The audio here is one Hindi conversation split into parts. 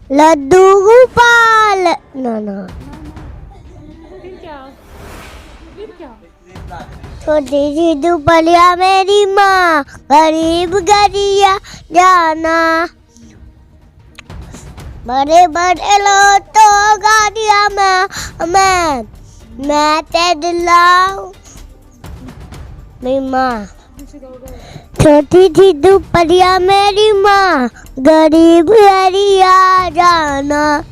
लड्डू गोपाल। ना ना फिर क्या? फिर क्या? छोटी सी दुपलिया मेरी माँ, गरीब गरिया जाना, बड़े बड़े लोग तो गाड़िया मैं तेरे लाऊं मेरी माँ। छोटी सी दुपलिया मेरी माँ, गरीब गरिया जाना।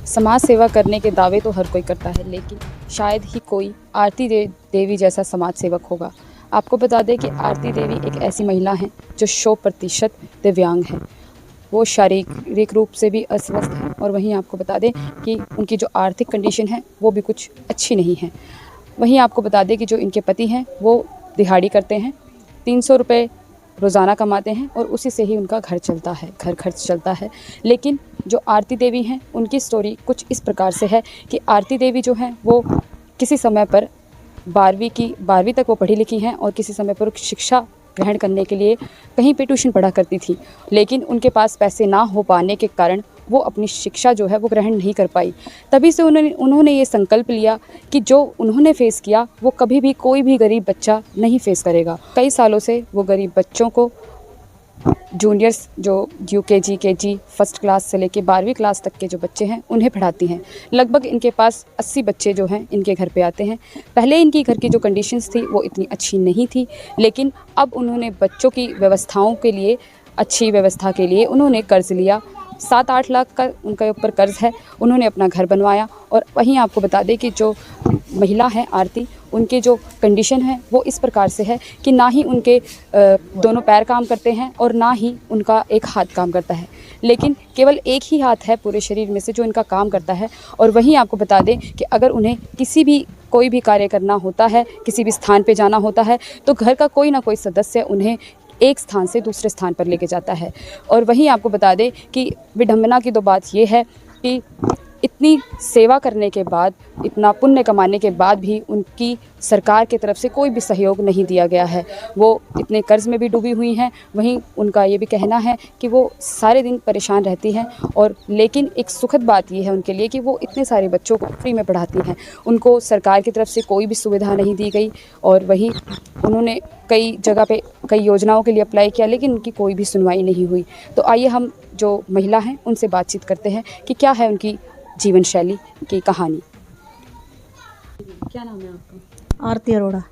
समाज सेवा करने के दावे तो हर कोई करता है, लेकिन शायद ही कोई आरती देवी जैसा समाज सेवक होगा। आपको बता दें कि आरती देवी एक ऐसी महिला हैं जो 100% दिव्यांग हैं। वो शारीरिक रूप से भी अस्वस्थ हैं और वहीं आपको बता दें कि उनकी जो आर्थिक कंडीशन है वो भी कुछ अच्छी नहीं है। वहीं आपको बता दें कि जो इनके पति हैं वो दिहाड़ी करते हैं, 300 रुपये रोज़ाना कमाते हैं और उसी से ही उनका घर खर्च चलता है। लेकिन जो आरती देवी हैं उनकी स्टोरी कुछ इस प्रकार से है कि आरती देवी जो हैं वो किसी समय पर 12वीं तक वो पढ़ी लिखी हैं और किसी समय पर शिक्षा ग्रहण करने के लिए कहीं पे ट्यूशन पढ़ा करती थी, लेकिन उनके पास पैसे ना हो पाने के कारण वो अपनी शिक्षा जो है वो ग्रहण नहीं कर पाई। तभी से उन्होंने ये संकल्प लिया कि जो उन्होंने फ़ेस किया वो कभी भी कोई भी गरीब बच्चा नहीं फ़ेस करेगा। कई सालों से वो गरीब बच्चों को जूनियर्स जो UKG KG फर्स्ट क्लास से लेके 12वीं क्लास तक के जो बच्चे हैं उन्हें पढ़ाती हैं। लगभग इनके पास 80 बच्चे जो हैं इनके घर पे आते हैं। पहले इनकी घर की जो कंडीशंस थी वो इतनी अच्छी नहीं थी, लेकिन अब उन्होंने बच्चों की व्यवस्थाओं के लिए, अच्छी व्यवस्था के लिए उन्होंने कर्ज़ लिया। 7-8 लाख का उनके ऊपर कर्ज़ है। उन्होंने अपना घर बनवाया और वहीं आपको बता दें कि जो महिला है आरती, उनके जो कंडीशन है वो इस प्रकार से है कि ना ही उनके दोनों पैर काम करते हैं और ना ही उनका एक हाथ काम करता है, लेकिन केवल एक ही हाथ है पूरे शरीर में से जो इनका काम करता है। और वहीं आपको बता दें कि अगर उन्हें कोई भी कार्य करना होता है, किसी भी स्थान पे जाना होता है, तो घर का कोई ना कोई सदस्य उन्हें एक स्थान से दूसरे स्थान पर लेके जाता है। और वहीं आपको बता दें कि विडंबना की तो बात ये है कि इतनी सेवा करने के बाद, इतना पुण्य कमाने के बाद भी उनकी सरकार की तरफ से कोई भी सहयोग नहीं दिया गया है। वो इतने कर्ज़ में भी डूबी हुई हैं। वहीं उनका ये भी कहना है कि वो सारे दिन परेशान रहती हैं, और लेकिन एक सुखद बात ये है उनके लिए कि वो इतने सारे बच्चों को फ्री में पढ़ाती हैं। उनको सरकार की तरफ से कोई भी सुविधा नहीं दी गई और वहीं उन्होंने कई जगह पे कई योजनाओं के लिए अप्लाई किया, लेकिन उनकी कोई भी सुनवाई नहीं हुई। तो आइए हम जो महिला हैं उनसे बातचीत करते हैं कि क्या है उनकी जीवन शैली की कहानी। क्या नाम है आपका? आरती अरोड़ा।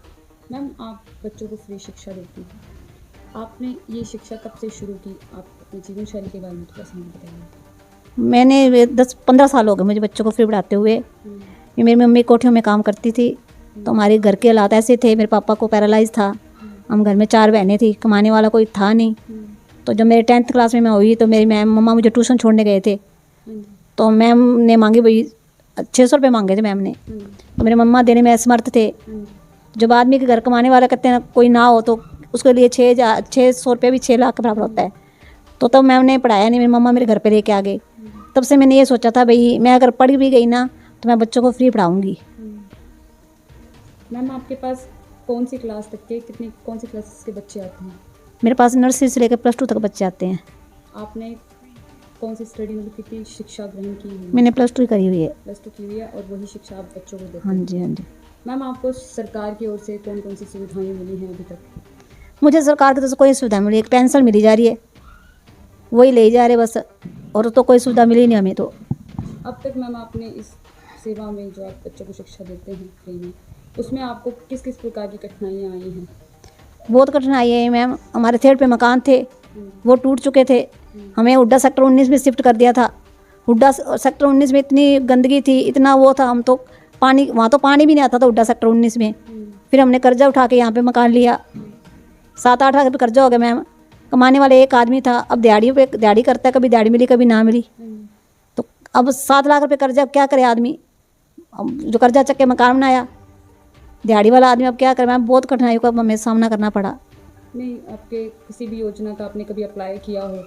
मैम, आप बच्चों को फ्री शिक्षा देती हैं। आपने ये शिक्षा कब से शुरू की? आप अपनी जीवन शैली के बारे में थोड़ा सा बताइए। मैंने 10-15 साल हो गए मुझे बच्चों को फ्री पढ़ाते हुए। मेरी मम्मी कोठियों में काम करती थी, तो हमारे घर के हालात ऐसे थे। मेरे पापा को पैरालाइज था। हम घर में 4 बहनें थी, कमाने वाला कोई था नहीं। तो जब मेरे 10th क्लास में मैं हुई तो मेरी मम्मा मुझे ट्यूशन छोड़ने गए थे। तो मैम ने मांगे भाई 600 रुपये मांगे थे मैम ने। तो मेरे मम्मा देने में असमर्थ थे। जब आदमी के घर कमाने वाला कहते हैं कोई ना हो तो उसके लिए 600 रुपये भी 6 लाख के बराबर होता है। तो तब मैम ने पढ़ाया नहीं, मेरी मम्मा मेरे घर पे लेके आ गई। तब से मैंने ये सोचा था भाई मैं अगर पढ़ भी गई ना तो मैं बच्चों को फ्री पढ़ाऊँगी। मैम, आपके पास कौन सी क्लास तक के कौन सी क्लास के बच्चे आते हैं? मेरे पास नर्सरी से लेकर +2 तक बच्चे आते हैं। आपने कौन सी स्टडी मतलब कितनी शिक्षा ग्रहण की हुई? मैंने +2 करी हुई है। +2 की हुई है और वही शिक्षा आप बच्चों को देते हैं? हाँ जी, हाँ जी। मैम, आपको सरकार की ओर से कौन कौन सी सुविधाएं मिली हैं अभी तक? मुझे सरकार की तरफ से कोई सुविधा मिली, एक पेंशन मिली जा रही है, वही ले जा रहे बस, और तो कोई सुविधा मिली नहीं हमें। तो अब तक मैम आपने इस सेवा में जो आप बच्चों को शिक्षा देते हैं फ्री में, उसमें आपको किस किस प्रकार की कठिनाइयाँ आई हैं? बहुत कठिनाई है मैम। हमारे 3rd पे मकान थे, वो टूट चुके थे। हमें हुड्डा सेक्टर 19 में शिफ्ट कर दिया था। हुड्डा सेक्टर 19 में इतनी गंदगी थी, इतना वो था, हम तो पानी, वहाँ तो पानी भी नहीं आता था हुड्डा सेक्टर 19 में। फिर हमने कर्जा उठा के यहाँ पे मकान लिया। 7-8 लाख रुपये कर्जा हो गया मैम। कमाने वाले एक आदमी था, अब दिहाड़ी करता है, कभी दिहाड़ी मिली कभी ना मिली। तो अब 7 लाख रुपये कर्जा, क्या करे आदमी। जो कर्जा चक के मकान बनाया, दिहाड़ी वाला आदमी अब क्या करे मैम, बहुत कठिनाइयों का हमें सामना करना पड़ा। नहीं, आपके किसी भी योजना का आपने कभी अप्लाई किया हो?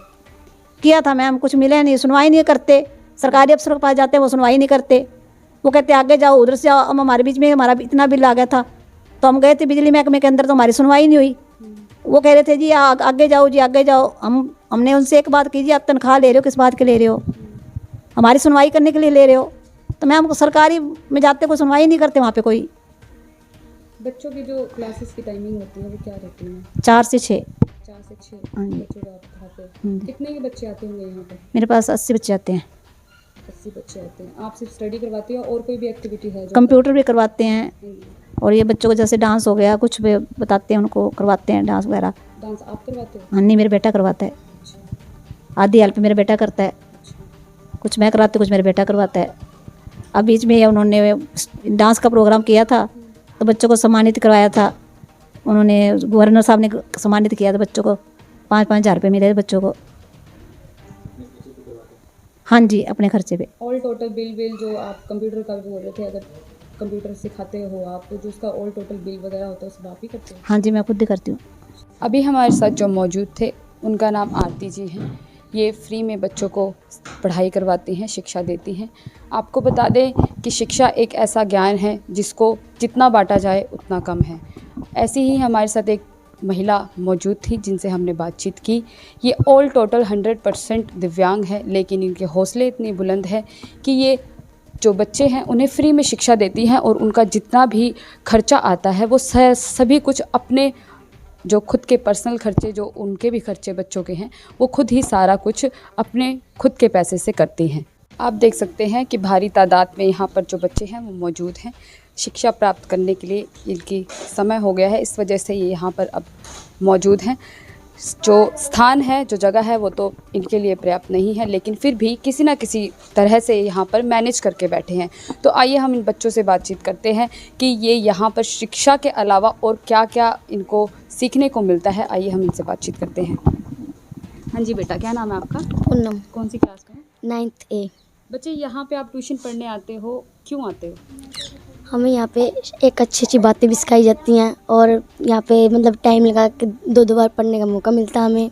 किया था मैम, कुछ मिले नहीं, सुनवाई नहीं करते। सरकारी अफसरों के पास जाते हैं, वो सुनवाई नहीं करते। वो कहते आगे जाओ, उधर से आओ। अब हमारे बीच में हमारा इतना बिल आ गया था, तो हम गए थे बिजली महकमे के अंदर, तो हमारी सुनवाई नहीं हुई। वो कह रहे थे जी आगे जाओ जी, आगे जाओ। हमने उनसे एक बात की, जी आप तनख्वाह ले रहे हो, किस बात के ले रहे हो? हमारी सुनवाई करने के लिए ले रहे हो? तो मैम सरकारी में जाते कोई सुनवाई नहीं करते वहाँ पे कोई। बच्चों की जो क्लासेस की टाइमिंग होती है वो क्या रहती है? 4 से 6। 4 से 6 हाँ जी। बच्चों का आप पढ़ाते हैं। कितने ही बच्चे आते होंगे यहाँ पर? मेरे पास 80 बच्चे आते हैं। 80 बच्चे आते हैं। आप सिर्फ स्टडी करवाती हो और कोई भी एक्टिविटी है जो? कंप्यूटर भी करवाते हैं, और ये बच्चों को जैसे डांस हो गया, कुछ भी बताते हैं, उनको करवाते हैं डांस वगैरह। डांस आप करवाते हो? हाँ नहीं, मेरा बेटा करवाता है। आधी हेल्प मेरा बेटा करता है, कुछ मैं कराती हूँ, कुछ मेरा बेटा करवाता है। अब बीच में उन्होंने डांस का प्रोग्राम किया था, तो बच्चों को सम्मानित करवाया था उन्होंने। गवर्नर साहब ने सम्मानित किया था बच्चों को, 5-5 हज़ार रुपये मिले बच्चों को। हाँ जी, अपने खर्चे पे। ऑल टोटल बिल जो आप कंप्यूटर का भी बोल रहे थे, अगर कंप्यूटर सिखाते हो आप, तो जो उसका ऑल टोटल बिल वगैरह होता है उसको आप ही करते हो? हाँ जी, मैं खुद ही करती हूँ। अभी हमारे साथ जो मौजूद थे उनका नाम आरती जी हैं। ये फ्री में बच्चों को पढ़ाई करवाती हैं, शिक्षा देती हैं। आपको बता दें कि शिक्षा एक ऐसा ज्ञान है जिसको जितना बांटा जाए उतना कम है। ऐसी ही हमारे साथ एक महिला मौजूद थी जिनसे हमने बातचीत की। ये ऑल टोटल 100% दिव्यांग है, लेकिन इनके हौसले इतने बुलंद हैं कि ये जो बच्चे हैं उन्हें फ्री में शिक्षा देती हैं, और उनका जितना भी खर्चा आता है वो सभी कुछ अपने जो खुद के पर्सनल खर्चे, जो उनके भी खर्चे बच्चों के हैं, वो खुद ही सारा कुछ अपने खुद के पैसे से करती हैं। आप देख सकते हैं कि भारी तादाद में यहाँ पर जो बच्चे हैं वो मौजूद हैं। शिक्षा प्राप्त करने के लिए इनकी समय हो गया है, इस वजह से ये यहाँ पर अब मौजूद हैं। जो स्थान है, जो जगह है, वो तो इनके लिए पर्याप्त नहीं है, लेकिन फिर भी किसी न किसी तरह से यहाँ पर मैनेज करके बैठे हैं। तो आइए हम इन बच्चों से बातचीत करते हैं कि ये यहाँ पर शिक्षा के अलावा और क्या क्या इनको सीखने को मिलता है। आइए हम इनसे बातचीत करते हैं। हाँ जी बेटा, क्या नाम है आपका? पूनम, कौन सी क्लास में? 9th A। बच्चे, यहाँ पे आप ट्यूशन पढ़ने आते हो, क्यों आते हो? हमें यहाँ पे एक अच्छी बातें भी सिखाई जाती हैं, और यहाँ पे मतलब टाइम लगा के 2 बार पढ़ने का मौका मिलता है हमें।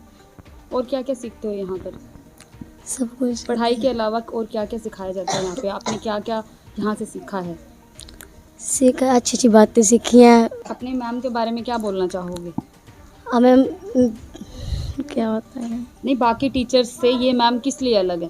और क्या क्या सीखते हो यहाँ पर? सब कुछ। पढ़ाई के अलावा और क्या क्या सिखाया जाता है यहाँ पे? आपने क्या क्या यहाँ से सीखा है? अच्छी बातें सीखी हैं। अपने मैम के बारे में क्या बोलना चाहोगे? हमें क्या होता है नहीं, बाकी टीचर्स से ये मैम किस लिए अलग है?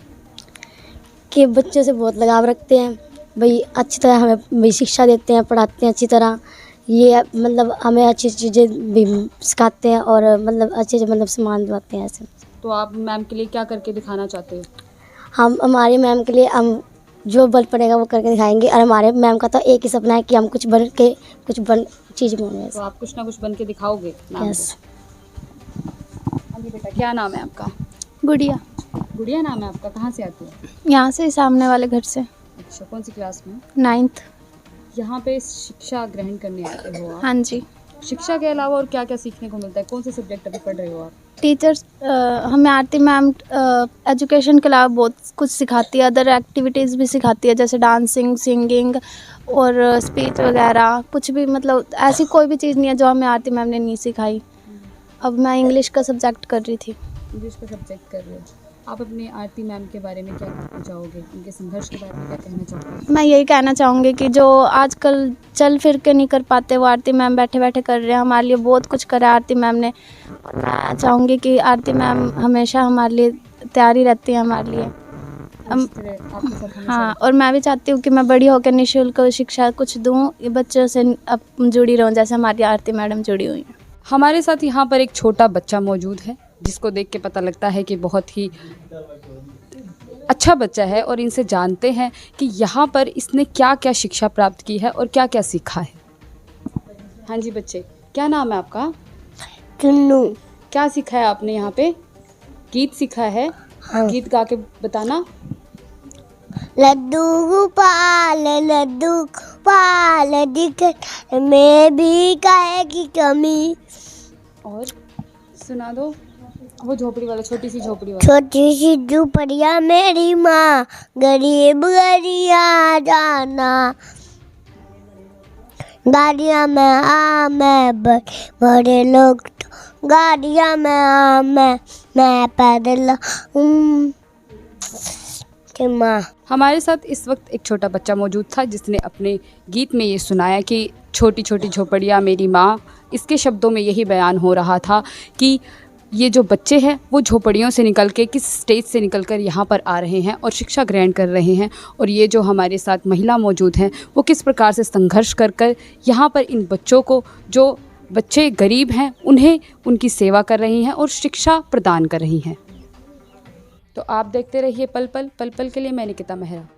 कि बच्चों से बहुत लगाव रखते हैं भाई, अच्छी तरह हमें भाई शिक्षा देते हैं, पढ़ाते हैं अच्छी तरह। ये मतलब हमें अच्छी चीज़ें भी सिखाते हैं, और मतलब अच्छे से मतलब सामान दिलाते हैं ऐसे। तो आप मैम के लिए क्या करके दिखाना चाहते हो? हम हमारे मैम के लिए हम जो बल पड़ेगा वो करके दिखाएंगे, और हमारे मैम का तो एक ही सपना है कि हम कुछ बन चीज़ बने। तो आप कुछ ना कुछ बन के दिखाओगे मैम को? यस। हाँ जी बेटा, क्या नाम है आपका? गुड़िया, गुड़िया नाम है आपका। कहाँ से आती है? यहाँ से सामने वाले घर से। अच्छा, कौन सी क्लास में? 9th। यहाँ पे शिक्षा ग्रहण करने आते हो आप? हाँ जी। शिक्षा के अलावा और क्या क्या सीखने को मिलता है? कौन से सब्जेक्ट अभी पढ़ रहे हो आप? टीचर्स हमें आरती मैम एजुकेशन के अलावा बहुत कुछ सिखाती है, अदर एक्टिविटीज़ भी सिखाती है, जैसे डांसिंग, सिंगिंग और स्पीच वगैरह। कुछ भी मतलब ऐसी कोई भी चीज़ नहीं है जो हमें आरती मैम ने नहीं सिखाई। अब मैं इंग्लिश का सब्जेक्ट कर रही थी। इंग्लिश का सब्जेक्ट कर रहे हो। आप अपने आरती मैम के बारे में क्या कहना चाहोगे? उनके संघर्ष के बारे में क्या कहना चाहोगे? मैं यही कहना चाहूँगी कि जो आजकल चल फिर के नहीं कर पाते, वो आरती मैम बैठे बैठे कर रहे हैं। हमारे लिए बहुत कुछ करा आरती मैम ने। मैं चाहूँगी कि आरती मैम हमेशा हमारे लिए तैयारी रहती है हमारे लिए। हाँ, और मैं भी चाहती हूँ कि मैं बड़ी होकर निःशुल्क शिक्षा कुछ दूँ, ये बच्चों से अब जुड़ी रहूँ जैसे हमारी आरती मैडम जुड़ी हुई हैं। हमारे साथ यहाँ पर एक छोटा बच्चा मौजूद है जिसको देख के पता लगता है कि बहुत ही अच्छा बच्चा है, और इनसे जानते हैं कि यहाँ पर इसने क्या क्या शिक्षा प्राप्त की है और क्या क्या सीखा है। हाँ जी बच्चे, क्या नाम है आपका? चुन्नू। क्या सीखा है आपने यहाँ पे? गीत सीखा है? हाँ। गीत गा के बताना। लड्डू गोपाल दिखे में भी काहे की कमी। और सुना दो वो झोपड़ी वाला, छोटी सी झोपड़ी वाला। छोटी सी झोपड़िया मेरी माँ, गरीब गरिया जाना, गाड़ियाँ में आ मैं बड़े लोग तो गाड़ियाँ में आ मैं पैदल के माँ। हमारे साथ इस वक्त एक छोटा बच्चा मौजूद था जिसने अपने गीत में ये सुनाया कि छोटी छोटी झोपड़ियाँ मेरी माँ। इसके शब्दों में यही बयान हो रहा था कि ये जो बच्चे हैं वो झोपड़ियों से निकल के किस स्टेज से निकल कर यहाँ पर आ रहे हैं और शिक्षा ग्रहण कर रहे हैं, और ये जो हमारे साथ महिला मौजूद हैं वो किस प्रकार से संघर्ष कर कर यहाँ पर इन बच्चों को, जो बच्चे गरीब हैं उन्हें उनकी सेवा कर रही हैं और शिक्षा प्रदान कर रही हैं। तो आप देखते रहिए पल पल के लिए। मैं निकिता मेहरा।